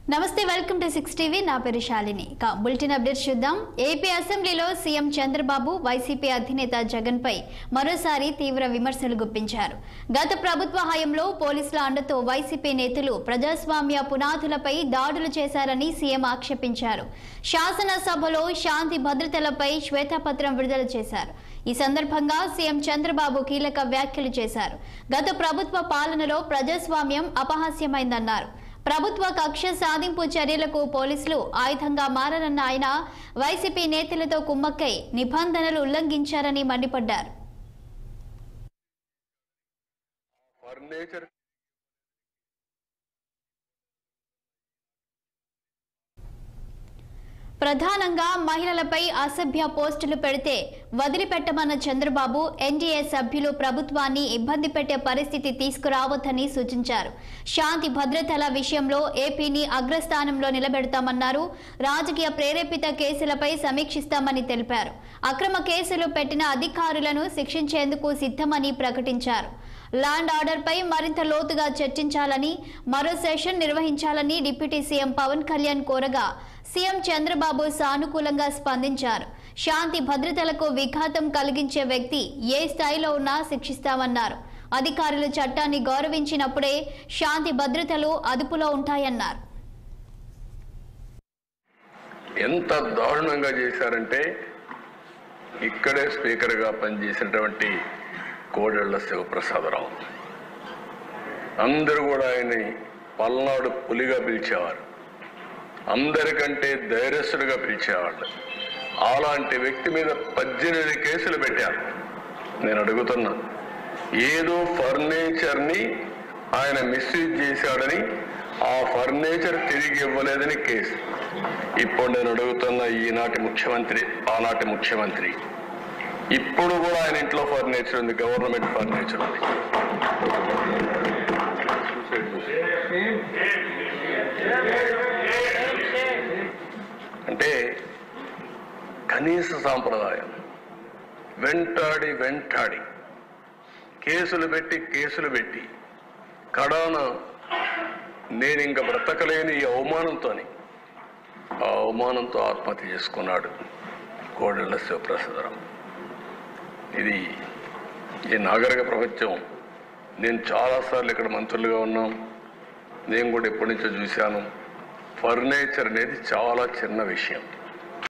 నమస్తే welcome to 6 TV నా పేరు శాలిని బులెటిన్ అప్డేట్స్ చూద్దాం ఏపీ అసెంబ్లీలో సీఎం చంద్రబాబు వైసీపీ అధినేత జగన్ పై మరోసారి తీవ్ర విమర్శలు గుప్పించారు గత ప్రభుత్వ హయాంలో పోలీసుల అండతో వైసీపీ నేతలు ప్రజాస్వామ్య పునాదులపై దాడులు చేశారని సీఎం ఆక్షేపించారు శాసనసభలో శాంతి భద్రతలపై శ్వేతపత్రం విడుదల చేశారు ఈ సందర్భంగా సీఎం చంద్రబాబు కీలక వ్యాఖ్యలు చేశారు గత ప్రభుత్వ పాలనలో ప్రజాస్వామ్యం అపహాస్యమైందన్నారు ప్రభుత్వ కక్ష సాధింపు చర్యలకు పోలీసులు ఆయుధంగా మారరన్న ఆయన వైసీపీ నేతలతో కుమ్మక్కై నిబంధనలు ఉల్లంఘించారని మండిపడ్డారు ప్రధానంగా మహిళలపై అసభ్య పోస్టులు పెడితే వదిలిపెట్టమన్న చంద్రబాబు ఎన్డీఏ సభ్యులు ప్రభుత్వాన్ని ఇబ్బంది పెట్టే పరిస్థితి తీసుకురావద్దని సూచించారు శాంతి భద్రతల విషయంలో ఏపీని అగ్రస్థానంలో నిలబెడతామన్నారు రాజకీయ ప్రేరేపిత కేసులపై సమీక్షిస్తామని తెలిపారు అక్రమ కేసులు పెట్టిన అధికారులను శిక్షించేందుకు సిద్ధమని ప్రకటించారు ల్యాండ్ ఆర్డర్ పై మరింత లోతుగా చర్చించాలని మరో సెషన్ నిర్వహించాలని డిప్యూటీ సీఎం పవన్ కళ్యాణ్ కోరగా సీఎం చంద్రబాబు సానుకూలంగా స్పందించారు శాంతి భద్రతలకు విఘాతం కలిగించే వ్యక్తి ఏ స్థాయిలో ఉన్నా శిక్షిస్తామన్నారు అధికారులు చట్టాన్ని గౌరవించినప్పుడే శాంతి భద్రతలు అదుపులో ఉంటాయన్నారు ఎంత దారుణంగా చేశారంటే ఇక్కడే స్పీకర్ గా పనిచేసినటువంటి కోడెళ్ల శివప్రసాదరావు అందరూ కూడా ఆయన్ని పల్నాడు పులిగా పిలిచేవారు అందరికంటే ధైర్యస్తుడిగా పిలిచేవాళ్ళు అలాంటి వ్యక్తి మీద 18 కేసులు పెట్టారు నేను అడుగుతున్నా ఏదో ఫర్నిచర్ని ఆయన మిస్యూజ్ చేశాడని ఆ ఫర్నిచర్ తిరిగి ఇవ్వలేదని కేసు ఇప్పుడు నేను అడుగుతున్న ఈనాటి ముఖ్యమంత్రి ఆనాటి ముఖ్యమంత్రి ఇప్పుడు కూడా ఆయన ఇంట్లో ఫర్నిచర్ ఉంది గవర్నమెంట్ ఫర్నిచర్ ఉంది అంటే కనీస సాంప్రదాయం వెంటాడి కేసులు పెట్టి కడాన నేను ఇంక బ్రతకలేని ఈ అవమానంతో ఆత్మహత్య చేసుకున్నాడు కోడెళ్ల శివప్రసాదరావు ఇది ఈ నాగరిక ప్రపంచం నేను చాలాసార్లు ఇక్కడ మంత్రులుగా ఉన్నాం నేను కూడా ఎప్పటి నుంచో చూశాను ఫర్నిచర్ అనేది చాలా చిన్న విషయం